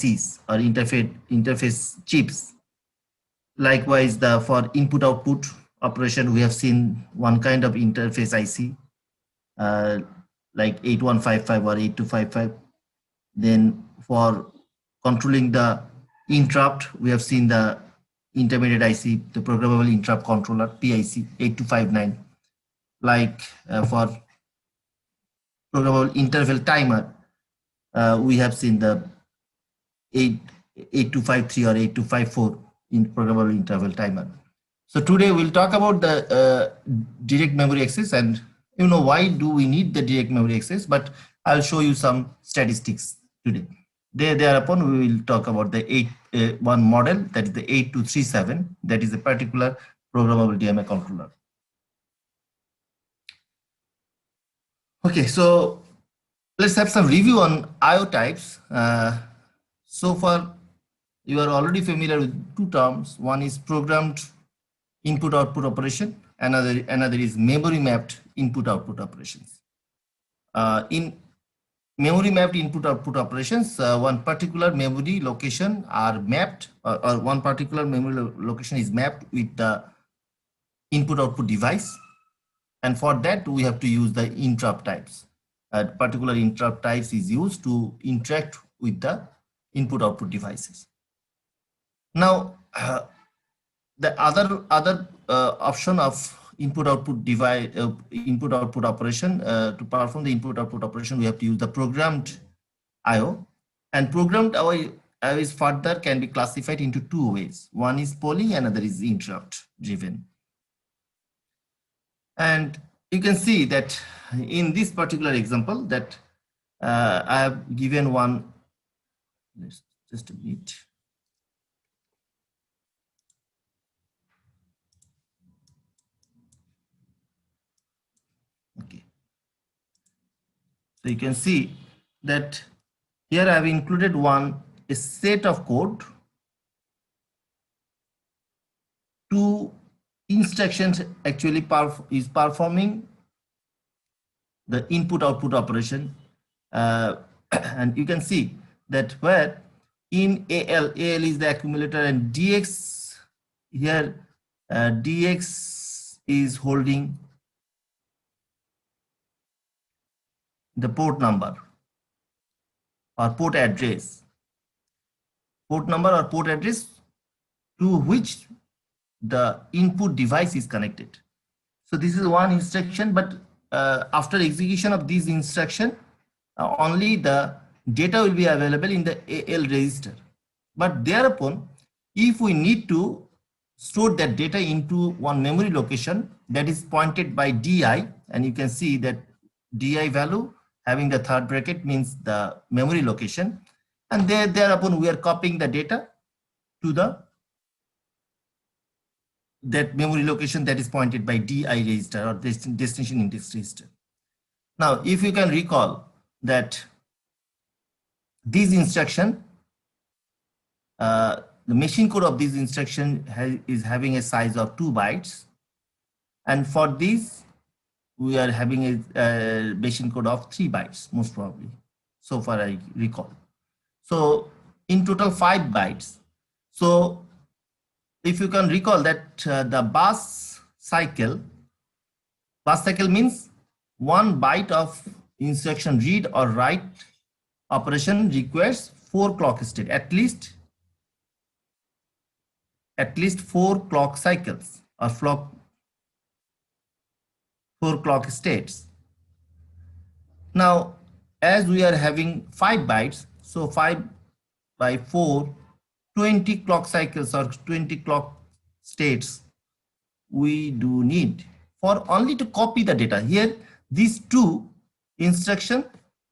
ICs or interface chips. Likewise, for input-output operation, we have seen one kind of interface IC, like 8155 or 8255. Then for controlling the interrupt, we have seen the intermediate IC, the programmable interrupt controller, PIC 8259. Like for programmable interval timer, we have seen the 8253 or 8254 in programmable interval timer. So today we'll talk about the direct memory access, and why do we need the direct memory access, but I'll show you some statistics today. Thereupon we will talk about the one model, that is the 8237, that is a particular programmable DMA controller. Okay, so let's have some review on IO types. So far, you are already familiar with two terms. One is programmed input-output operation. Another is memory-mapped input-output operations. In memory-mapped input-output operations, one particular memory location are mapped, or one particular memory location is mapped with the input-output device. And for that, we have to use the interrupt types. A particular interrupt types is used to interact with the input-output devices. Now, the other option of input-output device, input-output operation, to perform the input-output operation, we have to use the programmed IO. And programmed IO is further can be classified into two ways. One is polling, another is interrupt-driven. And you can see that in this particular example that I have given one, just a minute. Okay. So you can see that here I have included a set of code, two instructions actually is performing the input-output operation, and you can see that where in AL is the accumulator, and DX here, DX is holding the port number or port address, to which the input device is connected. So this is one instruction, but after execution of this instruction, only the data will be available in the AL register. But thereupon, if we need to store that data into one memory location that is pointed by DI, and you can see that DI value having the third bracket means the memory location, and thereupon we are copying the data to that memory location that is pointed by DI register or destination index register. Now, if you can recall that this instruction, the machine code of this instruction is having a size of 2 bytes, and for this we are having a machine code of 3 bytes most probably, so far I recall. So in total 5 bytes. So if you can recall that the bus cycle means 1 byte of instruction read or write operation requires 4 clock states, at least 4 clock cycles or 4 clock states. Now, as we are having 5 bytes, so 5 by 4, 20 clock cycles or 20 clock states we do need for only to copy the data. Here, these two instruction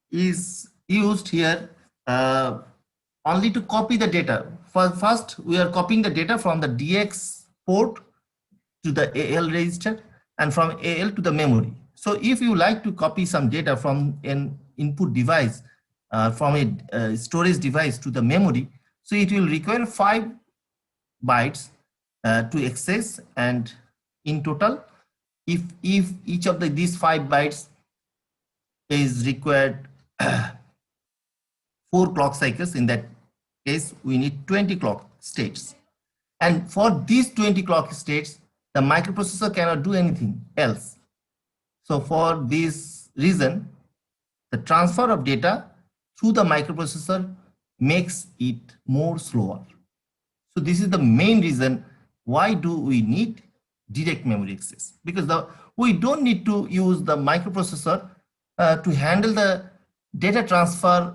is used here only to copy the data. First, we are copying the data from the DX port to the AL register and from AL to the memory. So if you like to copy some data from an input device, from a storage device to the memory, so it will require 5 bytes to access, and in total, if each of these 5 bytes is required 4 clock cycles in that case, we need 20 clock states. And for these 20 clock states, the microprocessor cannot do anything else. So for this reason, the transfer of data through the microprocessor makes it more slower. So this is the main reason why do we need direct memory access, because we don't need to use the microprocessor to handle the data transfer,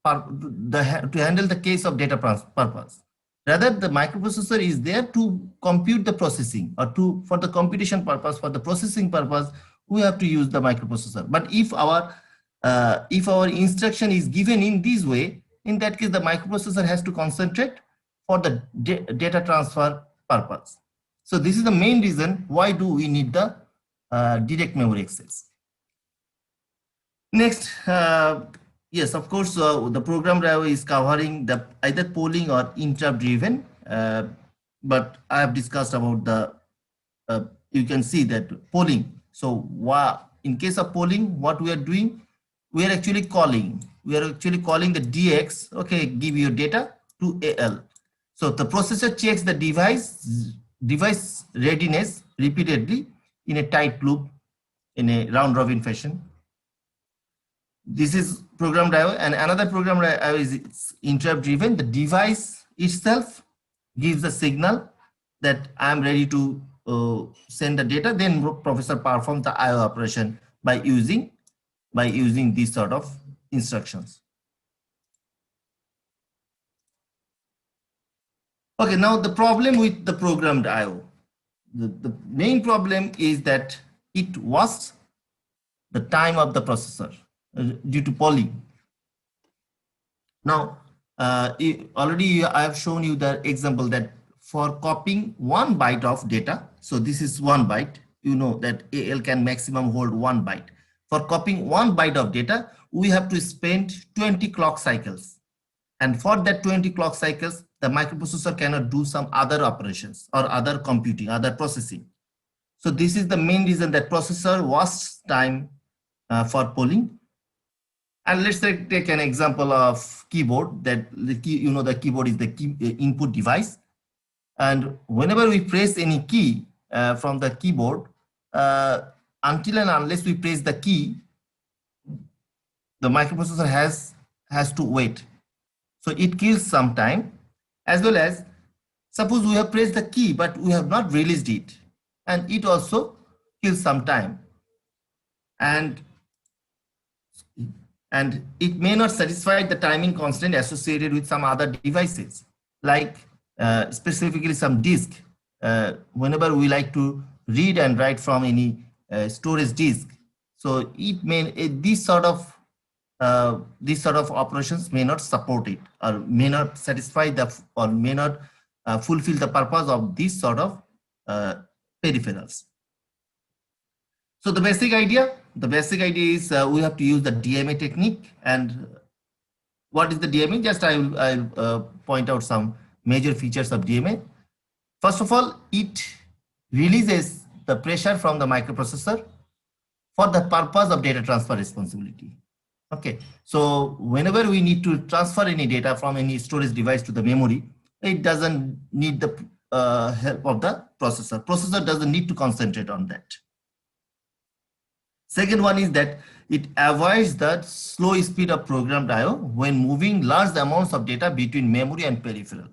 to handle the case of data purpose. Rather, the microprocessor is there to compute the processing, or for the computation purpose, for the processing purpose, we have to use the microprocessor. But if our instruction is given in this way, in that case, the microprocessor has to concentrate for the data transfer purpose. So this is the main reason why do we need the direct memory access. Next, yes, of course, the program driver is covering the either polling or interrupt driven, but I have discussed about the, you can see that polling. So in case of polling, what we are doing, we are actually calling the DX, okay, give your data to AL. So the processor checks the device readiness repeatedly in a tight loop, in a round robin fashion. This is program driver, and another program driver is interrupt driven. The device itself gives the signal that I am ready to send the data. Then processor performs the IO operation by using these sort of instructions. Okay, now the problem with the programmed IO. The main problem is that it wastes the time of the processor due to polling. Now, already I have shown you the example that for copying 1 byte of data, so this is 1 byte, you know that AL can maximum hold 1 byte. For copying 1 byte of data, we have to spend 20 clock cycles. And for that 20 clock cycles, the microprocessor cannot do some other operations or other computing, other processing. So this is the main reason that processor wastes time for polling. And let's take an example of keyboard, that the keyboard is the input device. And whenever we press any key from the keyboard, until and unless we press the key, the microprocessor has to wait. So it kills some time, as well as suppose we have pressed the key, but we have not released it, and it also kills some time. And it may not satisfy the timing constraint associated with some other devices, like specifically some disk. Whenever we like to read and write from any storage disk, so it may these sort of operations may not support it, or may not satisfy or may not fulfill the purpose of these sort of peripherals. So the basic idea is we have to use the DMA technique. And what is the DMA? Just I'll point out some major features of DMA. First of all, it releases the pressure from the microprocessor for the purpose of data transfer responsibility. Okay, so whenever we need to transfer any data from any storage device to the memory, it doesn't need the help of the processor. Processor doesn't need to concentrate on that. Second one is that it avoids the slow speed of programmed IO when moving large amounts of data between memory and peripheral.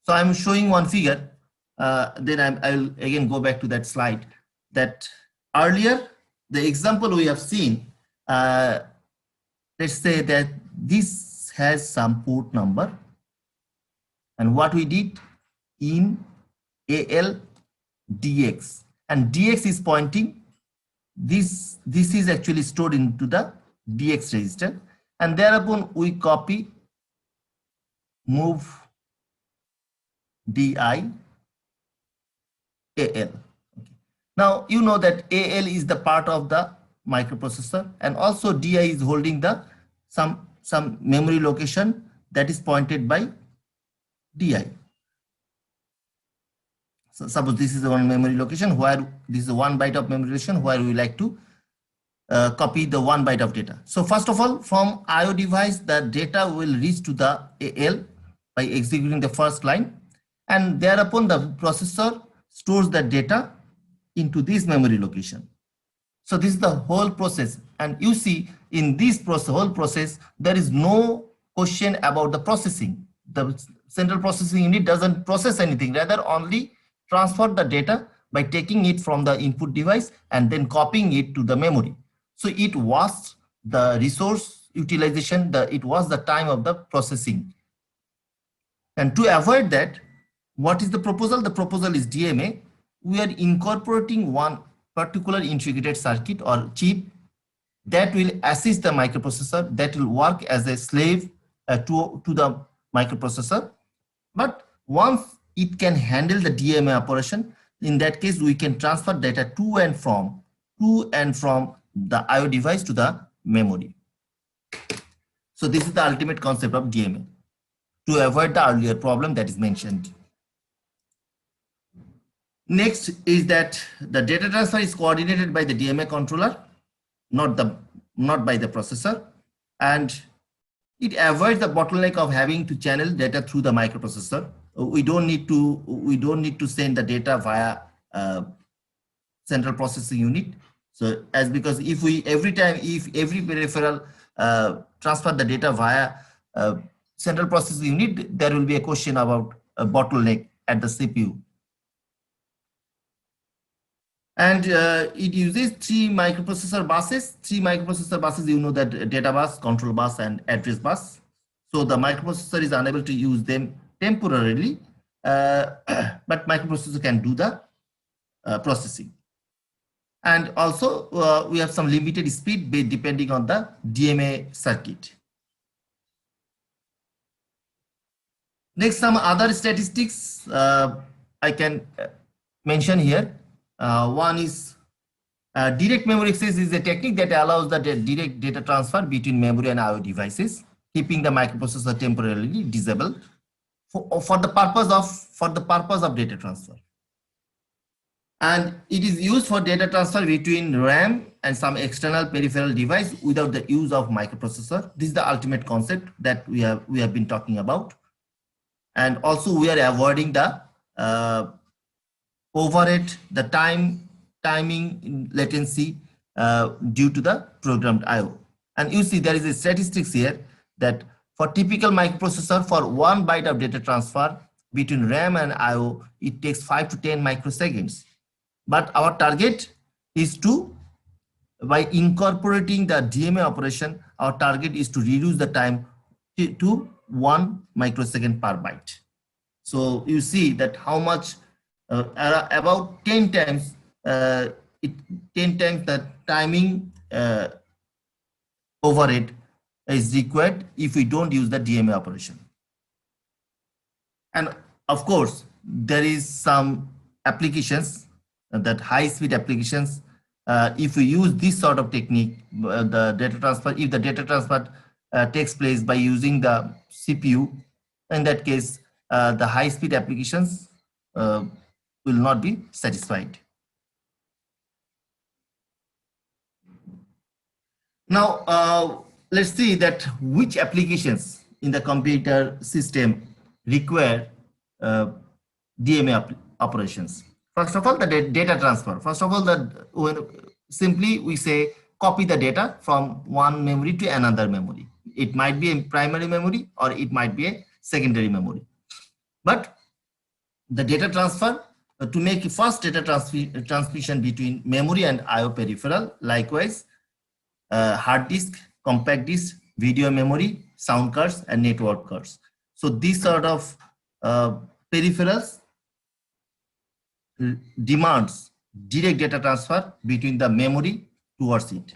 So I'm showing one figure, then I'll again go back to that slide, that earlier, the example we have seen, let's say that this has some port number, and what we did in AL DX, and DX is pointing, this is actually stored into the DX register, and thereupon we copy move DI AL. Okay. Now you know that AL is the part of the microprocessor, and also DI is holding the some memory location that is pointed by DI. So suppose this is the one memory location where this is 1 byte of memory location where we like to copy the 1 byte of data. So first of all, from IO device, the data will reach to the AL by executing the first line, and thereupon the processor stores the data into this memory location. So this is the whole process, and you see in this process, whole process, there is no question about the processing. The central processing unit doesn't process anything, rather only transfer the data by taking it from the input device and then copying it to the memory. So it was the resource utilization, it was the time of the processing. And to avoid that, what is the proposal? The proposal is DMA. We are incorporating one particular integrated circuit or chip that will assist the microprocessor, that will work as a slave to the microprocessor. But once it can handle the DMA operation, in that case, we can transfer data to and from the IO device to the memory. So this is the ultimate concept of DMA, to avoid the earlier problem that is mentioned. Next is that the data transfer is coordinated by the DMA controller, not by the processor, and it avoids the bottleneck of having to channel data through the microprocessor. We don't need to send the data via central processing unit. So because if every peripheral transfer the data via central processing unit, there will be a question about a bottleneck at the CPU. And it uses three microprocessor buses. You know, that data bus, control bus, and address bus. So the microprocessor is unable to use them temporarily, but microprocessor can do the processing. And also we have some limited speed depending on the DMA circuit. Next, some other statistics I can mention here. One is direct memory access is a technique that allows the direct data transfer between memory and IO devices, keeping the microprocessor temporarily disabled for the purpose of data transfer. And it is used for data transfer between RAM and some external peripheral device without the use of microprocessor. This is the ultimate concept that we have been talking about. And also we are avoiding the overhead, the timing latency due to the programmed IO. And you see there is a statistics here that for typical microprocessor, for 1 byte of data transfer between RAM and IO, it takes 5 to 10 microseconds. But our target is to, by incorporating the DMA operation, our target is to reduce the time to 1 microsecond per byte. So you see that how much, about 10 times, 10 times the timing overhead is required if we don't use the DMA operation. And of course, there is some applications, that high-speed applications. If we use this sort of technique, the data transfer, if the data transfer takes place by using the CPU, in that case, the high-speed applications will not be satisfied. Now, let's see that which applications in the computer system require DMA operations. First of all, the data transfer. First of all, simply we say copy the data from one memory to another memory. It might be a primary memory or it might be a secondary memory. But the data transfer, to make first data transmission between memory and IO peripheral, likewise, hard disk, compact disk, video memory, sound cards, and network cards. So these sort of peripherals demands direct data transfer between the memory towards it.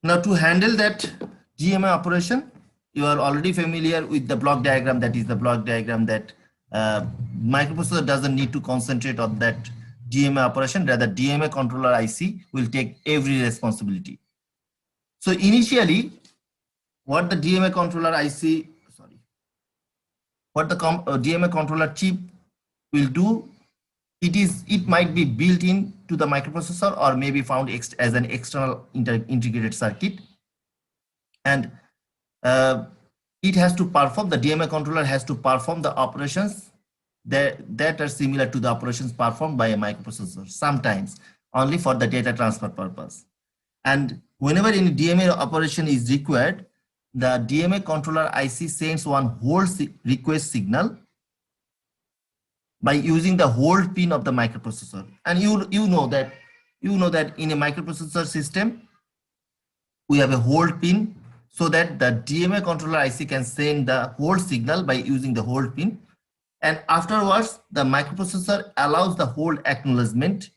Now, to handle that DMA operation, you are already familiar with the block diagram. That is the block diagram that microprocessor doesn't need to concentrate on that DMA operation. Rather, DMA controller IC will take every responsibility. So initially, what the DMA controller IC, what the DMA controller chip will do, it might be built in to the microprocessor or maybe found as an external integrated circuit. And uh, it has to perform, the DMA controller has to perform the operations that are similar to the operations performed by a microprocessor, sometimes only for the data transfer purpose. And whenever any DMA operation is required, the DMA controller IC sends one hold request signal by using the hold pin of the microprocessor. And you know that in a microprocessor system, we have a hold pin so that the DMA controller IC can send the hold signal by using the hold pin. And afterwards, the microprocessor allows the hold acknowledgement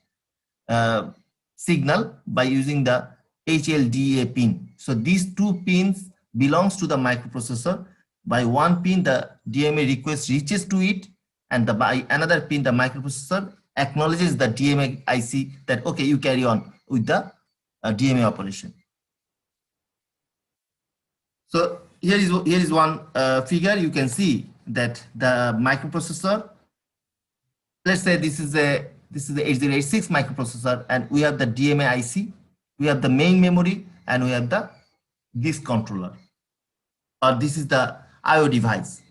signal by using the HLDA pin. So these two pins belongs to the microprocessor. By one pin, the DMA request reaches to it, and by another pin, the microprocessor acknowledges the DMA IC that, okay, you carry on with the DMA operation. So here is one figure. You can see that the microprocessor, let's say this is the 8086 microprocessor, and we have the DMA IC, we have the main memory, and we have this controller, or this is the IO device,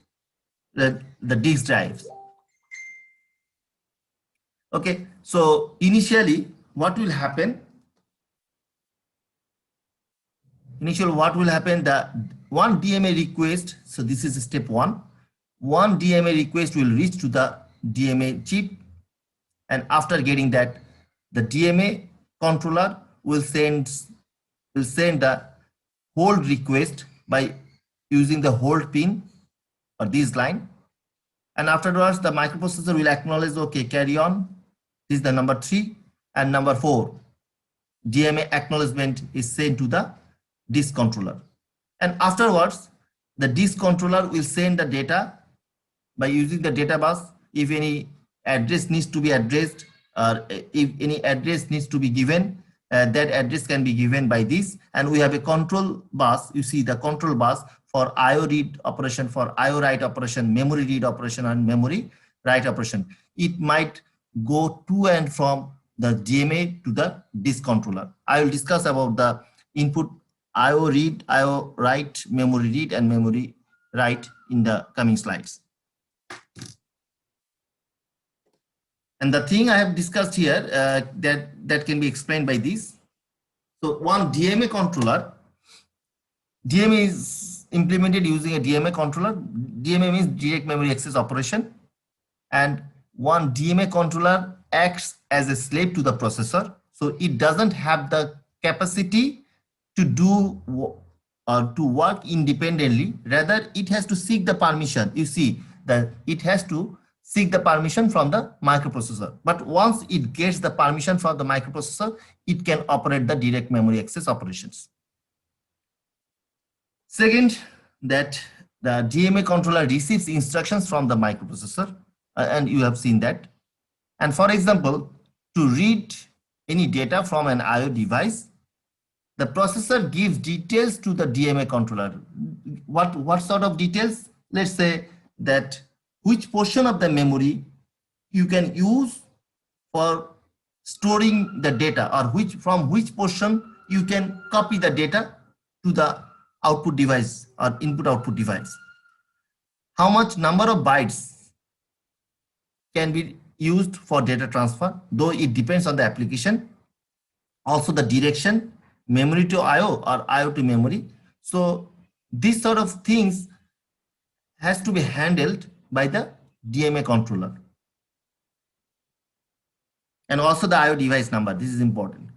the disk drives. Okay, so initially what will happen? The one DMA request, so this is step one DMA request will reach to the DMA chip, and after getting that, the DMA controller will send the hold request by using the hold pin or this line, and afterwards the microprocessor will acknowledge, okay, carry on. This is the number 3, and number 4 DMA acknowledgement is sent to the disk controller, and afterwards the disk controller will send the data by using the data bus. If any address needs to be addressed, or if any address needs to be given, that address can be given by this. And we have a control bus. You see the control bus for IO read operation, for IO write operation, memory read operation, and memory write operation. It might go to and from the DMA to the disk controller. I will discuss about the input IO read, IO write, memory read, and memory write in the coming slides. And the thing I have discussed here that can be explained by this. So one DMA controller, DMA is implemented using a DMA controller. DMA means direct memory access operation, and one DMA controller acts as a slave to the processor. So it doesn't have the capacity to do or to work independently. Rather, it has to seek the permission. You see that it has to seek the permission from the microprocessor. But once it gets the permission from the microprocessor, it can operate the direct memory access operations. Second, that the DMA controller receives instructions from the microprocessor, and you have seen that. And for example, to read any data from an IO device, the processor gives details to the DMA controller. What sort of details? Let's say that which portion of the memory you can use for storing the data, or from which portion you can copy the data to the output device or input output device. How much number of bytes can be used for data transfer, though it depends on the application. Also the direction, memory to IO or IO to memory. So these sort of things has to be handled by the DMA controller. And also the IO device number, this is important.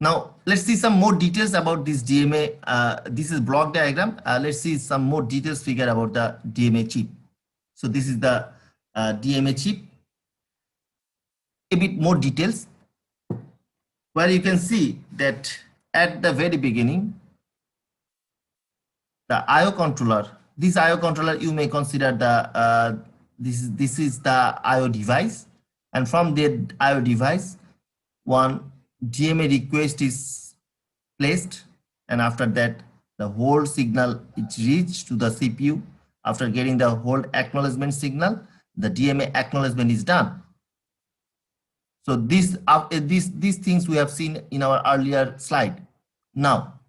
Now let's see some more details about this DMA. This is block diagram. Let's see some more details figure about the DMA chip. So this is the DMA chip. A bit more details, where you can see that at the very beginning, the IO controller, this IO controller, you may consider the this is the IO device, and from the IO device, one DMA request is placed, and after that the hold signal is reached to the CPU. After getting the hold acknowledgement signal, the DMA acknowledgement is done. So these things we have seen in our earlier slide. Now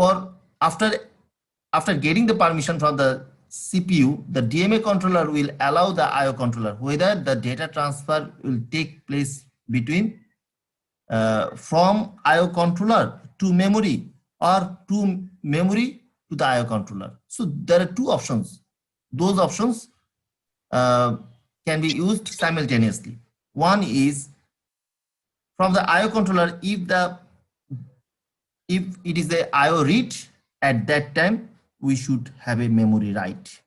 For after getting the permission from the CPU, the DMA controller will allow the IO controller whether the data transfer will take place between from IO controller to memory or to memory to the IO controller. So there are two options. Those options uh, can be used simultaneously. One is from the IO controller, if it is a IO read, at that time we should have a memory write.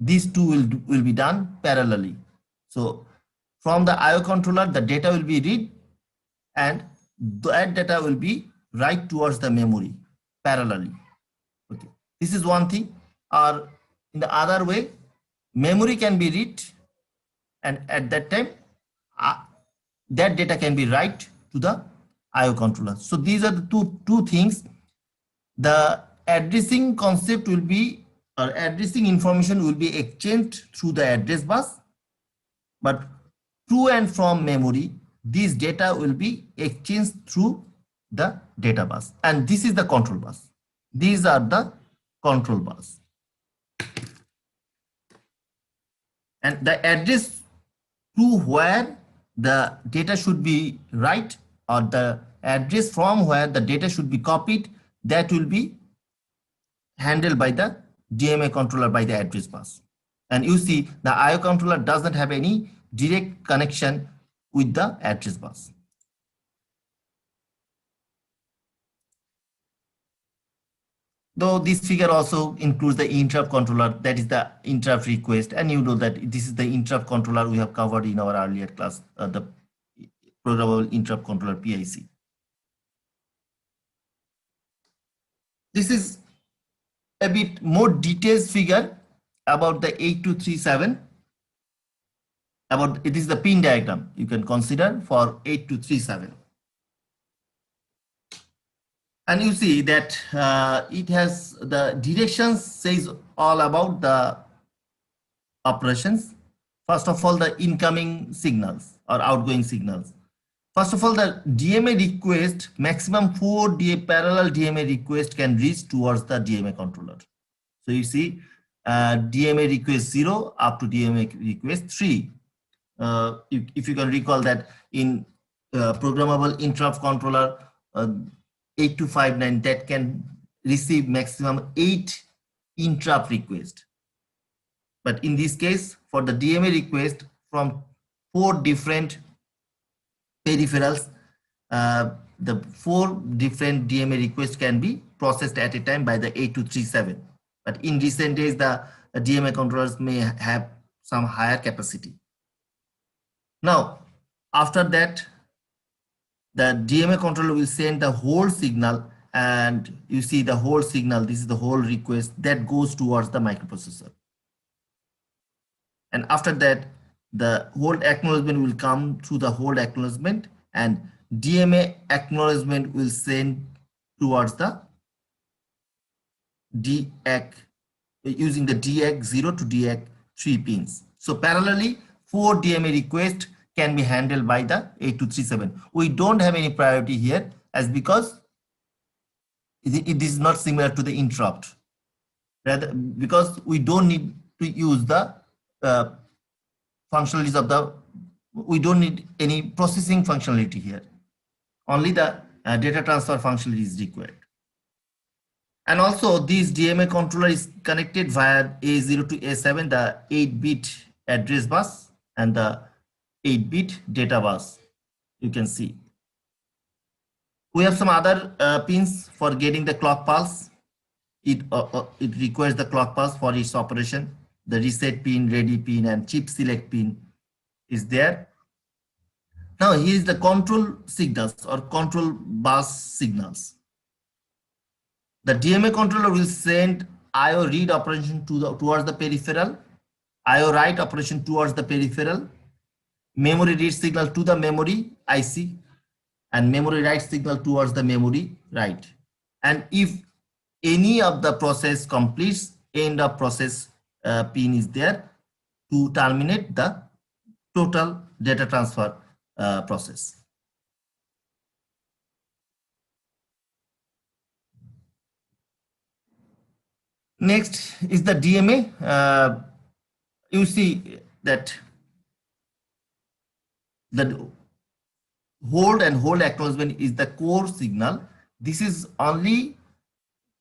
These two will be done parallelly. So from the IO controller, the data will be read and that data will be write towards the memory parallelly. Okay, this is one thing. Or in the other way, memory can be read and at that time uh, that data can be write to the IO controller. So these are the two things. The addressing concept will be, or addressing information will be exchanged through the address bus, but to and from memory, this data will be exchanged through the data bus, and this is the control bus. These are the control bus, and the address to where the data should be write, or the address from where the data should be copied, that will be handled by the DMA controller by the address bus. And you see the IO controller doesn't have any direct connection with the address bus. Though this figure also includes the interrupt controller, that is the interrupt request, and you know that this is the interrupt controller we have covered in our earlier class, the programmable interrupt controller PIC. This is a bit more detailed figure about the 8237. About it is the pin diagram you can consider for 8237. And you see that it has the directions says all about the operations. First of all, the incoming signals or outgoing signals. First of all, the DMA request, maximum 4 parallel DMA request can reach towards the DMA controller. So you see DMA request 0 up to DMA request 3. If you can recall that in programmable interrupt controller 8259, that can receive maximum 8 interrupt requests. But in this case, for the DMA request from 4 different peripherals, the 4 different DMA requests can be processed at a time by the 8237. But in recent days, the DMA controllers may have some higher capacity. Now, after that, the DMA controller will send the whole signal, and you see the whole signal, this is the whole request that goes towards the microprocessor. And after that, the hold acknowledgement will come through the hold acknowledgement, and DMA acknowledgement will send towards the DAC using the DAC 0 to DAC 3 pins. So parallelly, 4 DMA requests can be handled by the 8237. We don't have any priority here as because it is not similar to the interrupt. Rather, because we don't need to use the functionalities of the, we don't need any processing functionality here. Only the data transfer functionality is required. And also this DMA controller is connected via A0 to A7, the 8-bit address bus and the 8-bit data bus. You can see. We have some other pins for getting the clock pulse. It requires the clock pulse for its operation. The reset pin, ready pin, and chip select pin is there. Now here is the control signals or control bus signals. The DMA controller will send IO read operation towards the peripheral, IO write operation towards the peripheral, memory read signal to the memory IC, and memory write signal towards the memory write. And if any of the process completes, end of process pin is there to terminate the total data transfer process. Next is the DMA. You see that the hold acknowledgement is the core signal. This is only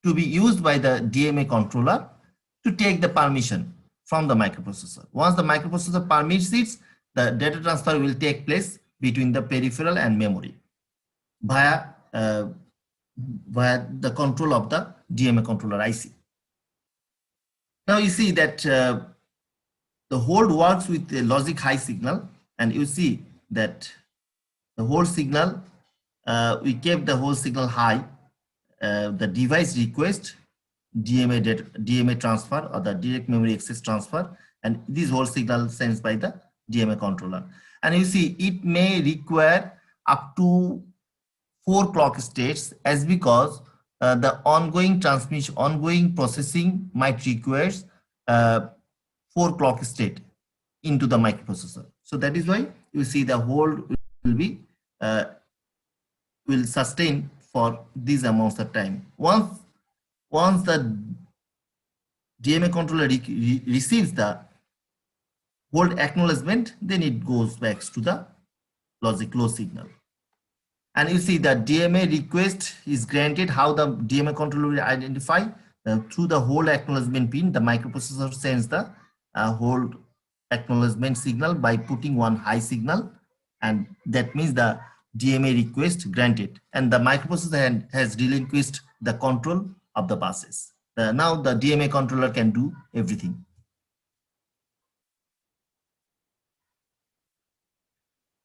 to be used by the DMA controller to take the permission from the microprocessor. Once the microprocessor permits it, the data transfer will take place between the peripheral and memory via the control of the DMA controller IC. Now you see that the hold works with the logic high signal, and you see that the hold signal, we kept the hold signal high. The device request DMA transfer or the direct memory access transfer, and this hold signal sent by the DMA controller. And you see it may require up to 4 clock states, as because the ongoing processing might require 4 clock state into the microprocessor. So that is why you see the hold will be will sustain for these amounts of time. Once the DMA controller receives the hold acknowledgement, then it goes back to the logic low signal. And you see that DMA request is granted. How the DMA controller will identify through the hold acknowledgement pin. The microprocessor sends the hold acknowledgement signal by putting one high signal, and that means the DMA request granted, and the microprocessor has relinquished the control of the buses. Now the DMA controller can do everything.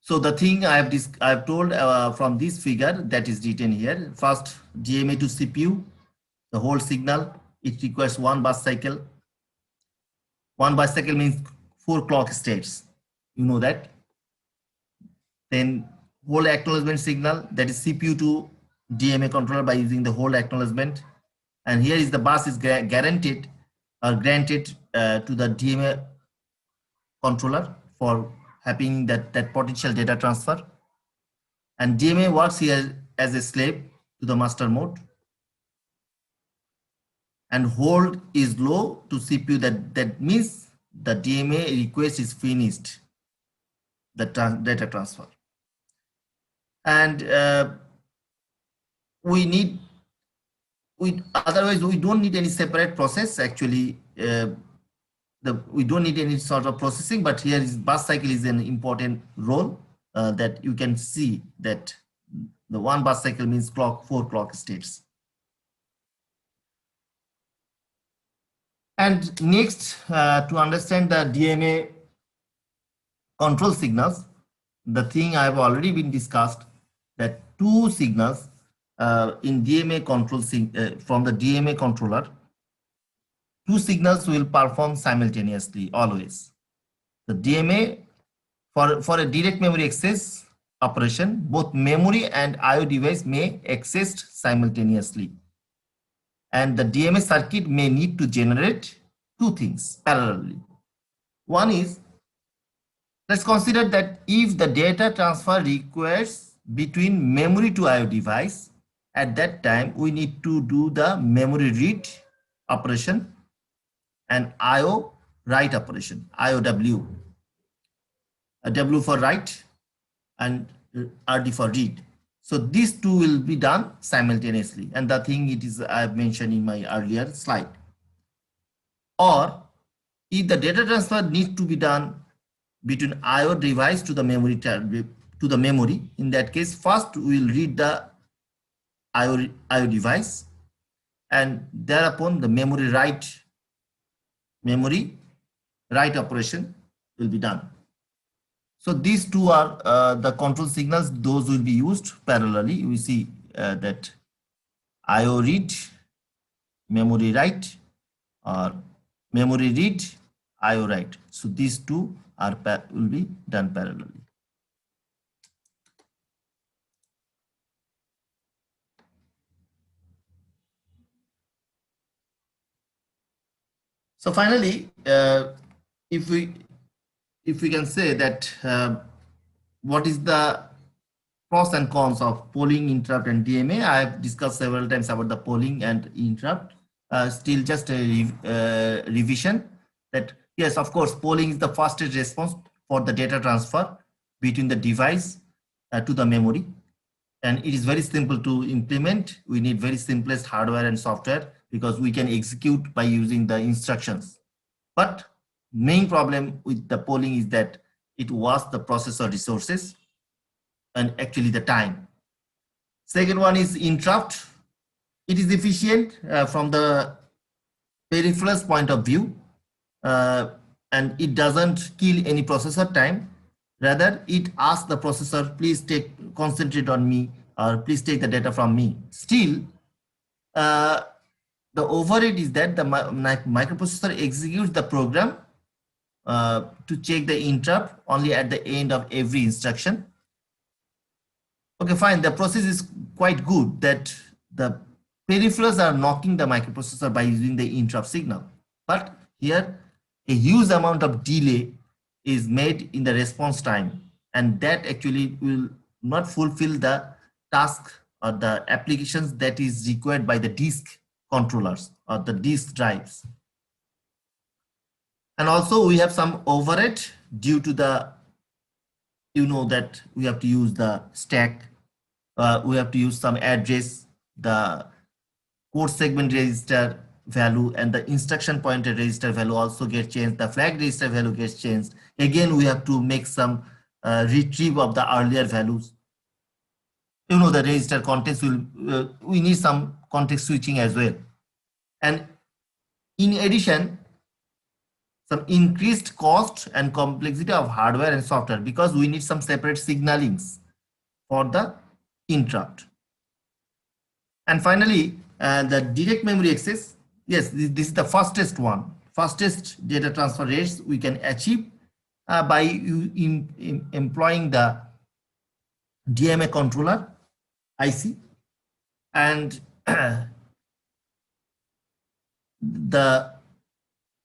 So the thing I've told from this figure that is written here, first DMA to CPU, the whole signal, it requires 1 bus cycle. 1 bus cycle means 4 clock states. You know that. Then whole acknowledgement signal, that is CPU to DMA controller by using the whole acknowledgement. And here is the bus is guaranteed or granted to the DMA controller for having that potential data transfer. And DMA works here as a slave to the master mode. And hold is low to CPU, that means the DMA request is finished, the data transfer. And otherwise we don't need any separate process. Actually, we don't need any sort of processing, but here is bus cycle is an important role that you can see that the 1 bus cycle means 4 clock states. And next, to understand the DMA control signals, the thing I've already been discussed, that 2 signals in DMA control from the DMA controller, 2 signals will perform simultaneously always. The DMA for a direct memory access operation, both memory and IO device may access simultaneously. And the DMA circuit may need to generate 2 things parallelly. One is, let's consider that if the data transfer requires between memory to IO device, at that time we need to do the memory read operation and IO write operation, IOW, W for write and RD for read. So these 2 will be done simultaneously, and the thing it is I've mentioned in my earlier slide. Or if the data transfer needs to be done between IO device to the memory, in that case, first we will read the IO device, and thereupon the memory write operation will be done. So these 2 are the control signals. Those will be used parallelly. We see that IO read, memory write, or memory read, IO write. So these 2 will be done parallelly. So finally, if we can say that what is the pros and cons of polling, interrupt, and DMA. I have discussed several times about the polling and interrupt. still just a revision that yes, of course, polling is the fastest response for the data transfer between the device to the memory. And it is very simple to implement. We need very simplest hardware and software because we can execute by using the instructions. But main problem with the polling is that it was the processor resources and actually the time. Second one is interrupt. It is efficient from the peripheral's point of view, and it doesn't kill any processor time. Rather, it asks the processor, please concentrate on me, or please take the data from me. Still, uh, the overhead is that the microprocessor executes the program to check the interrupt only at the end of every instruction. Okay, fine. The process is quite good that the peripherals are knocking the microprocessor by using the interrupt signal. But here, a huge amount of delay is made in the response time, and that actually will not fulfill the task or the applications that is required by the disk controllers or the disk drives. And also we have some overhead due to the, that we have to use the stack, we have to use some address, the code segment register value and the instruction pointer register value also get changed, the flag register value gets changed. Again, we have to make some retrieve of the earlier values. The register context will, we need some context switching as well. And in addition, some increased cost and complexity of hardware and software because we need some separate signalings for the interrupt. And finally, the direct memory access. Yes, this is the fastest one, fastest data transfer rates we can achieve by employing the DMA controller IC. And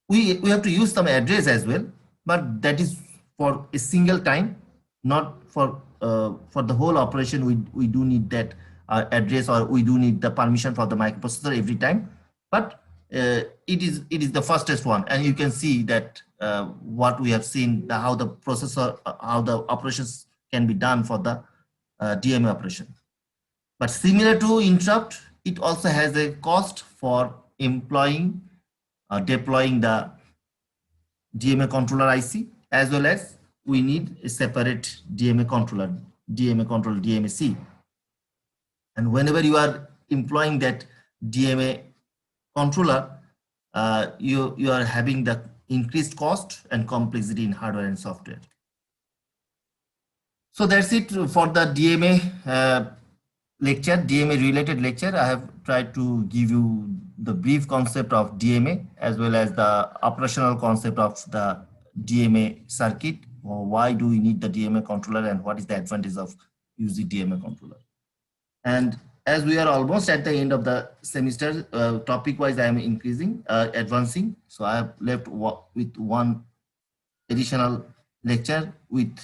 we have to use some address as well, but that is for a single time, not for the whole operation. We do need that address, or we do need the permission for the microprocessor every time. But it is the fastest one, and you can see that what we have seen, how the processor, how the operations can be done for the DMA operation. But similar to interrupt, it also has a cost for deploying the DMA controller IC, as well as we need a separate DMA controller DMAC. And whenever you are employing that DMA controller, you are having the increased cost and complexity in hardware and software. So that's it for the DMA lecture, DMA related lecture. I have tried to give you the brief concept of DMA as well as the operational concept of the DMA circuit. Why do we need the DMA controller and what is the advantage of using DMA controller? And as we are almost at the end of the semester, topic wise I am advancing. So I have left with one additional lecture with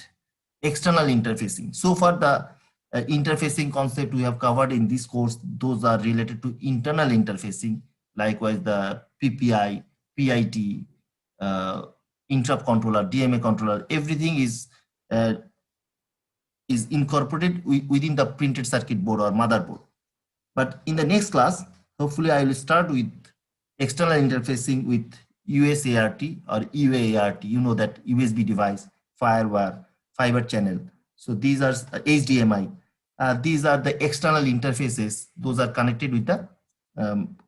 external interfacing. So far the interfacing concept we have covered in this course, those are related to internal interfacing. Likewise, the PPI, PIT, interrupt controller, DMA controller, everything is incorporated within the printed circuit board or motherboard. But in the next class, hopefully I will start with external interfacing with USART or UART. You know that USB device, firewire, fiber channel. So these are HDMI. These are the external interfaces. Those are connected with the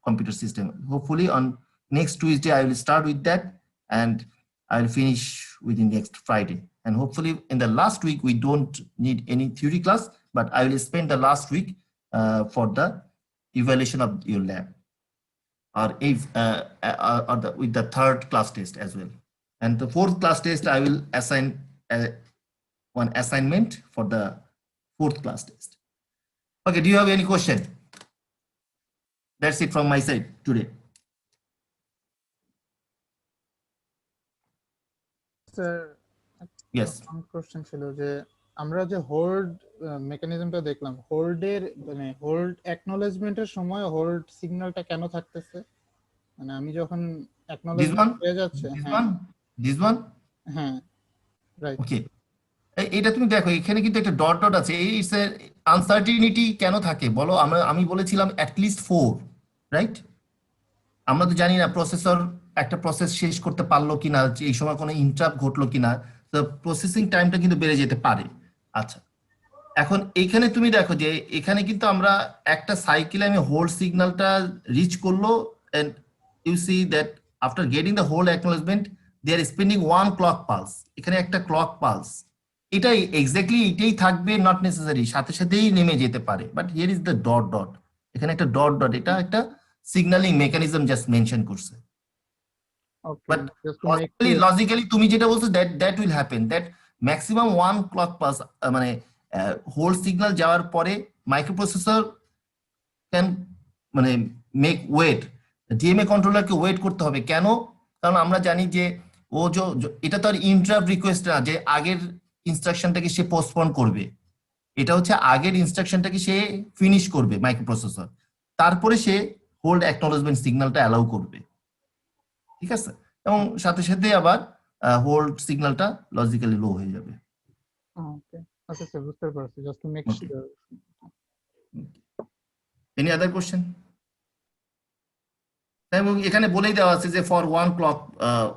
computer system. Hopefully on next Tuesday, I will start with that and I'll finish within next Friday. And hopefully in the last week, we don't need any theory class, but I will spend the last week for the evaluation of your lab, or if with the third class test as well. And the fourth class test, I will assign one assignment for the fourth class test. Okay, do you have any question? That's it from my side today. Sir, yes. Question ছিল যে আমরা যে hold মেকানিজমটা দেখলাম, হোল্ডের মানে hold অ্যাকনোলেজমেন্টের সময় hold সিগন্যালটা কেন থাকতেছে? মানে আমি যখন This অ্যাকনলেজমেন্ট one, হয়ে যাচ্ছে, this হ্যাঁ one, this one. হ্যাঁ রাইট। ওকে, এটা তুমি দেখো এখানে কিন্তু একটা ডট ডট আছে, এই আনসার্টিনিটি কেন থাকে বলো? আমি বলেছিলাম অ্যাটলিস্ট 4, রাইট? আমরা তো জানি না প্রসেসর একটা প্রসেস শেষ করতে পারলো কিনা, যে এই সময় কোনো ইন্টারাপ্ট ঘটলো কিনা, তো প্রসেসিং টাইমটা কিন্তু বেড়ে যেতে পারে। আচ্ছা, এখন এখানে তুমি দেখো যে এখানে কিন্তু আমরা একটা সাইকেলে আমি হোল্ড সিগন্যালটা রিচ করলো, and you see that after getting the hold acknowledgement they are spending 1 clock pulse. এখানে একটা ক্লক পালস, এটাই এক্স্যাক্টলি এটাই থাকবে, নট নেসেসারি সাথে সাথেই নেমে যেতে পারে, but here is the dot dot. এখানে একটা ডট ডট, এটা একটা সিগন্যালিং মেকানিজম জাস্ট মেনশন করছে। Okay, but just to make logically clear. Logically তুমি যেটা বলছো that will happen, that maximum 1 clock pass, মানে হোল্ড সিগন্যাল যাওয়ার পরে মাইক্রোপ্রসেসর ক্যান মানে মেক ওয়েট, ডিএমএ কন্ট্রোলারকে ওয়েট করতে হবে। কেন? কারণ আমরা জানি যে ও এটা তো আর ইন্টারাপ্ট রিকোয়েস্ট না যে আগের ইনস্ট্রাকশনটাকে সে পোস্টপোন করবে, এটা হচ্ছে আগের ইনস্ট্রাকশনটাকে সে ফিনিশ করবে মাইক্রোপ্রসেসর, তারপরে সে হোল্ড অ্যাকনোলেজমেন্ট সিগন্যালটা অ্যালাউ করবে, ঠিক আছে? এবং সাথে সাথে আবার হোল্ড সিগন্যালটা লজিক্যালি লো হয়ে যাবে। ওকে ওকে স্যার, বুঝতে পারছি, just to make okay, sure. Any other question? এবং এখানে বলেই দেওয়া আছে যে for one clock,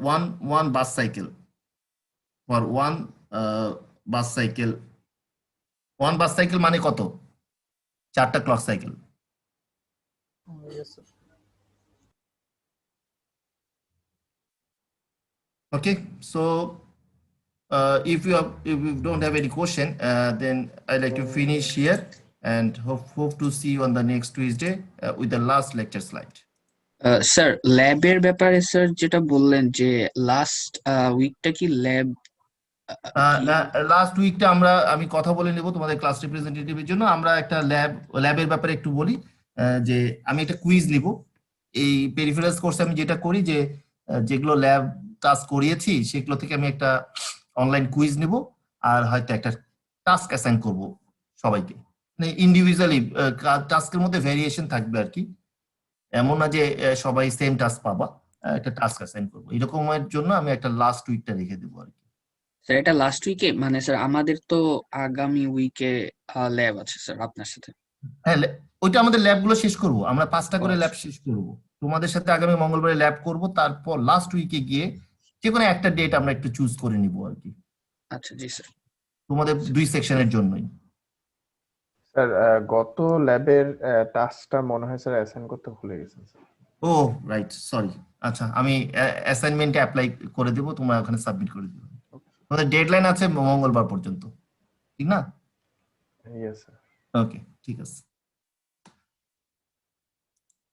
one one bus cycle, for one bus cycle, one bus cycle মানে কত? 4টা clock cycle. Yes sir. Okay, so if you don't have any question, then I'd like to finish here and hope to see you on the next Tuesday with the last lecture slide. Sir ল্যাবের ব্যাপারে sir যেটা বললেন যে last উইকটা কি lab কি? Last উইকটা আমি কথা বলে নেব তোমাদের ক্লাস রিপ্রেজেন্টেটিভের জন্য। আমরা একটা ল্যাবের ব্যাপারে একটু বলি, যে আমি একটা কুইজ নিব। এই পেরিফেরালস কোর্সে আমি যেটা করি যে যেগুলো ল্যাব কাজ করিয়েছি সেগুলো থেকে আমি একটা অনলাইন কুইজ নিব, আর হয়তো একটা টাস্ক অ্যাসাইন করব সবাইকে, মানে ইন্ডিভিজুয়ালি টাস্কের মধ্যে ভেরিয়েশন থাকবে আর কি, এমন না যে সবাই সেম টাস্ক পাবা, একটা টাস্ক অ্যাসাইন করবো, এরকমের জন্য আমি একটা লাস্ট উইকটা রেখে দেবো আর কি। স্যার এটা লাস্ট উইকে, মানে স্যার আমাদের তো আগামী উইকে ল্যাব আছে স্যার আপনার সাথে। হ্যাঁ, ওইটা আমাদের ল্যাবগুলো শেষ করব, আমরা 5টা করে আচ্ছা। ল্যাব শেষ করব, তোমাদের সাথে আগামী মঙ্গলবারে ল্যাব করব, তারপর লাস্ট উইকে গিয়ে যে কোনো একটা ডেট আমরা একটু চুজ করে নিব আর কি, আচ্ছা জি স্যার। তোমাদের 2 সেকশনের জন্যই। স্যার গত ল্যাবের টাস্কটা মনে হয় স্যার অ্যাসাইন করতে ভুলে গেছেন স্যার। ও রাইট, সরি। আচ্ছা, আমি অ্যাসাইনমেন্টে অ্যাপ্লাই করে দেবো, তোমরা ওখানে সাবমিট করে দিবে। তোমাদের ডেডলাইন আছে মঙ্গলবার পর্যন্ত, ঠিক না? Yes sir. ওকে, ঠিক আছে।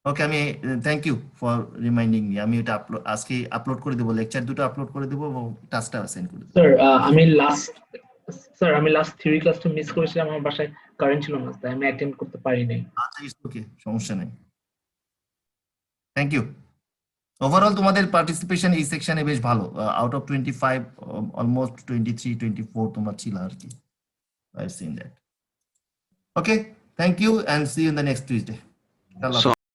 ওকে, আমি thank you for reminding me. আমি এটা আজকে আপলোড করে দেবো, লেকচার দুটো আপলোড করে দেবো এবং টাস্কটা সেন্ড করে দেবো। স্যার আমি লাস্ট থিওরি ক্লাসটা মিস করেছিলাম, আমার বাসায় কারেন্ট ছিল না, তাই আমি অ্যাটেন্ড করতে পারি নাই। আচ্ছা, ইটস ওকে, সমস্যা নেই। Thank you. ওভারঅল তোমাদের পার্টিসিপেশন এই সেকশনে বেশ ভালো, আউট অফ 25 অলমোস্ট 23-24 তোমরা ছিল আর কি। I seen that. Okay, thank you and see you in the next Tuesday.